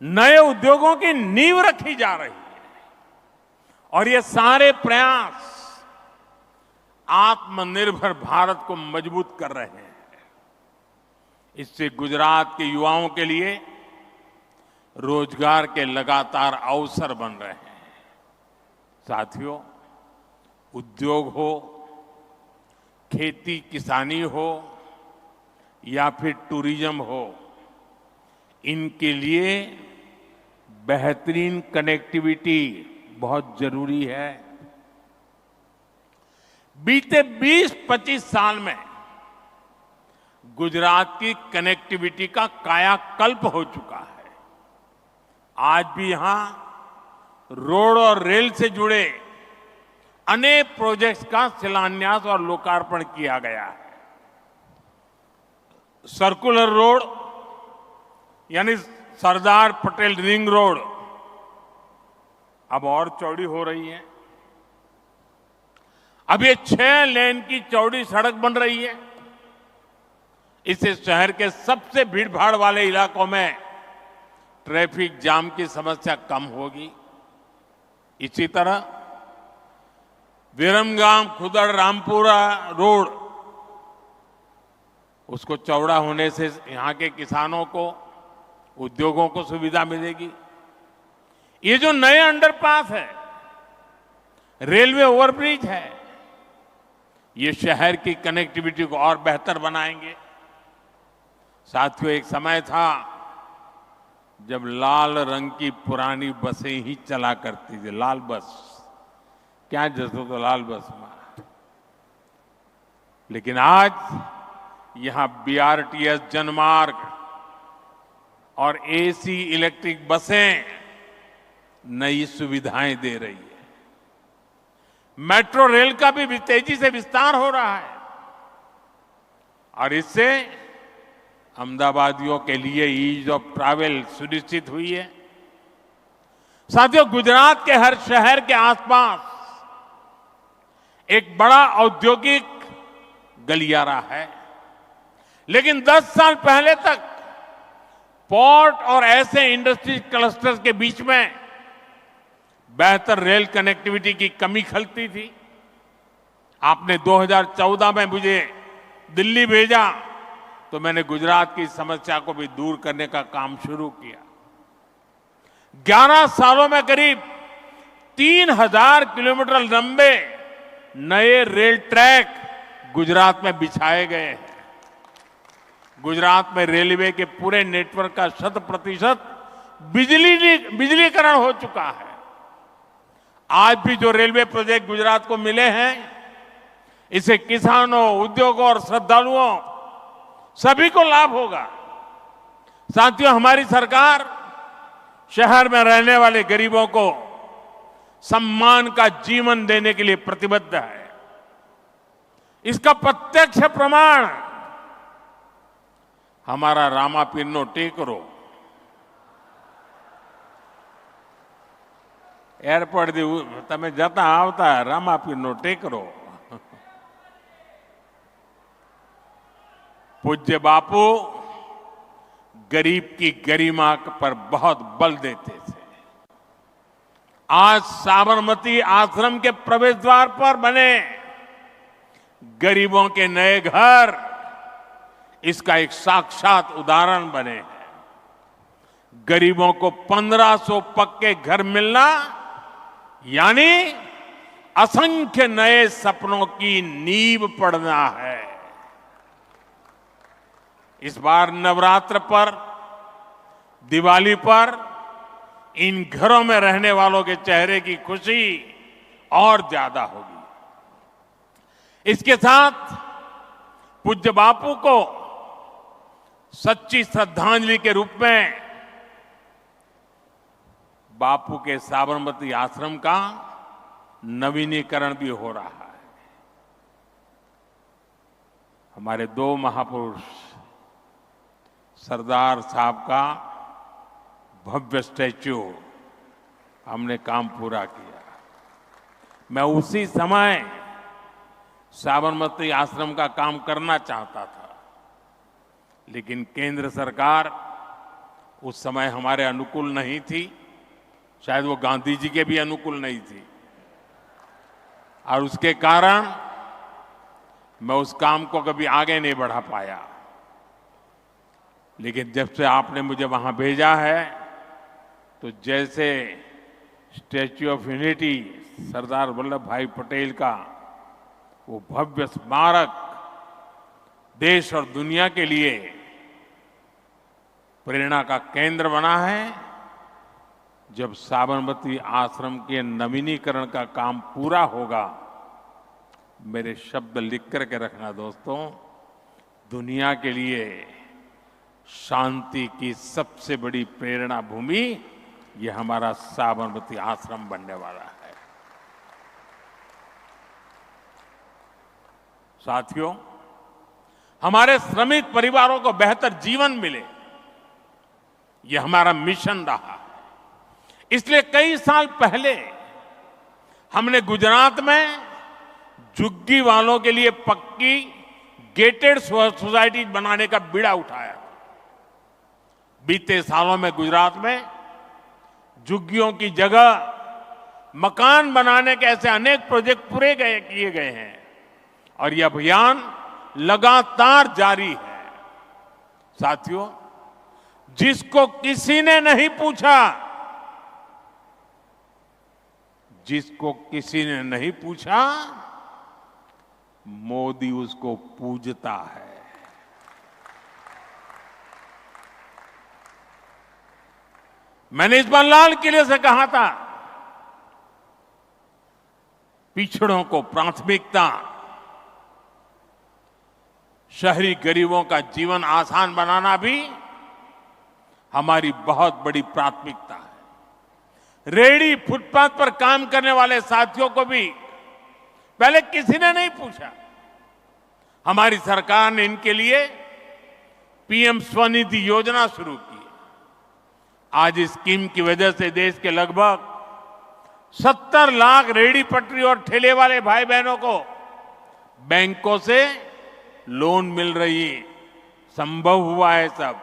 नए उद्योगों की नींव रखी जा रही है और ये सारे प्रयास आत्मनिर्भर भारत को मजबूत कर रहे हैं। इससे गुजरात के युवाओं के लिए रोजगार के लगातार अवसर बन रहे हैं। साथियों, उद्योग हो, खेती किसानी हो या फिर टूरिज्म हो, इनके लिए बेहतरीन कनेक्टिविटी बहुत जरूरी है। बीते 20-25 साल में गुजरात की कनेक्टिविटी का कायाकल्प हो चुका है। आज भी यहां रोड और रेल से जुड़े अनेक प्रोजेक्ट्स का शिलान्यास और लोकार्पण किया गया है। सर्कुलर रोड यानी सरदार पटेल रिंग रोड अब और चौड़ी हो रही है। अब ये 6 लेन की चौड़ी सड़क बन रही है। इससे शहर के सबसे भीड़भाड़ वाले इलाकों में ट्रैफिक जाम की समस्या कम होगी। इसी तरह विरमगाम खुदड़ रामपुरा रोड, उसको चौड़ा होने से यहां के किसानों को, उद्योगों को सुविधा मिलेगी। ये जो नए अंडरपास है, रेलवे ओवरब्रिज है, ये शहर की कनेक्टिविटी को और बेहतर बनाएंगे। साथियों, एक समय था जब लाल रंग की पुरानी बसें ही चला करती थी। लाल बस, क्या जैसे तो लाल बस में, लेकिन आज यहां बीआरटीएस जनमार्ग और एसी इलेक्ट्रिक बसें नई सुविधाएं दे रही है। मेट्रो रेल का भी तेजी से विस्तार हो रहा है और इससे अहमदाबादियों के लिए ईज ऑफ ट्रैवल सुनिश्चित हुई है। साथियों, गुजरात के हर शहर के आसपास एक बड़ा औद्योगिक गलियारा है, लेकिन 10 साल पहले तक पोर्ट और ऐसे इंडस्ट्री क्लस्टर्स के बीच में बेहतर रेल कनेक्टिविटी की कमी खलती थी। आपने 2014 में मुझे दिल्ली भेजा तो मैंने गुजरात की समस्या को भी दूर करने का काम शुरू किया। 11 सालों में करीब 3000 किलोमीटर लंबे नए रेल ट्रैक गुजरात में बिछाए गए हैं। गुजरात में रेलवे के पूरे नेटवर्क का 100% बिजलीकरण हो चुका है। आज भी जो रेलवे प्रोजेक्ट गुजरात को मिले हैं, इससे किसानों, उद्योगों और श्रद्धालुओं सभी को लाभ होगा। साथियों, हमारी सरकार शहर में रहने वाले गरीबों को सम्मान का जीवन देने के लिए प्रतिबद्ध है। इसका प्रत्यक्ष प्रमाण हमारा रामापीनो टेकरो एयरपोर्ट તમે જતા આવતા રામાપીરનો ટેકરો, पूज्य बापू गरीब की गरिमा पर बहुत बल देते थे। आज साबरमती आश्रम के प्रवेश द्वार पर बने गरीबों के नए घर इसका एक साक्षात उदाहरण बने हैं। गरीबों को 1500 पक्के घर मिलना यानी असंख्य नए सपनों की नींव पड़ना है। इस बार नवरात्र पर, दिवाली पर इन घरों में रहने वालों के चेहरे की खुशी और ज्यादा होगी। इसके साथ पूज्य बापू को सच्ची श्रद्धांजलि के रूप में बापू के साबरमती आश्रम का नवीनीकरण भी हो रहा है। हमारे 2 महापुरुष सरदार साहब का भव्य स्टैच्यू हमने काम पूरा किया। मैं उसी समय साबरमती आश्रम का काम करना चाहता था, लेकिन केंद्र सरकार उस समय हमारे अनुकूल नहीं थी, शायद वो गांधी जी के भी अनुकूल नहीं थी, और उसके कारण मैं उस काम को कभी आगे नहीं बढ़ा पाया। लेकिन जब से आपने मुझे वहां भेजा है, तो जैसे statue of unity, Sardar Vallabh भाई पटेल का वो भव्य स्मारक देश और दुनिया के लिए प्रेरणा का केंद्र बना है, जब साबरमती आश्रम के नवीनीकरण का काम पूरा होगा, मेरे शब्द लिख करके रखना दोस्तों, दुनिया के लिए शांति की सबसे बड़ी प्रेरणा भूमि ये हमारा साबरमती आश्रम बनने वाला है। साथियों, हमारे श्रमिक परिवारों को बेहतर जीवन मिले, ये हमारा मिशन रहा है। इसलिए कई साल पहले हमने गुजरात में झुग्गी वालों के लिए पक्की गेटेड सोसाइटी बनाने का बीड़ा उठाया। बीते सालों में गुजरात में झुग्गियों की जगह मकान बनाने के ऐसे अनेक प्रोजेक्ट किए गए हैं, और यह अभियान लगातार जारी है। साथियों, जिसको किसी ने नहीं पूछा, जिसको किसी ने नहीं पूछा, मोदी उसको पूजता है। मैंने इस बार लाल किले से कहा था, पिछड़ों को प्राथमिकता, शहरी गरीबों का जीवन आसान बनाना भी हमारी बहुत बड़ी प्राथमिकता है। रेहड़ी फुटपाथ पर काम करने वाले साथियों को भी पहले किसी ने नहीं पूछा। हमारी सरकार ने इनके लिए पीएम स्वनिधि योजना शुरू की। आज इस स्कीम की वजह से देश के लगभग 70 लाख रेहड़ी पटरी और ठेले वाले भाई बहनों को बैंकों से लोन मिल रही, संभव हुआ है सब।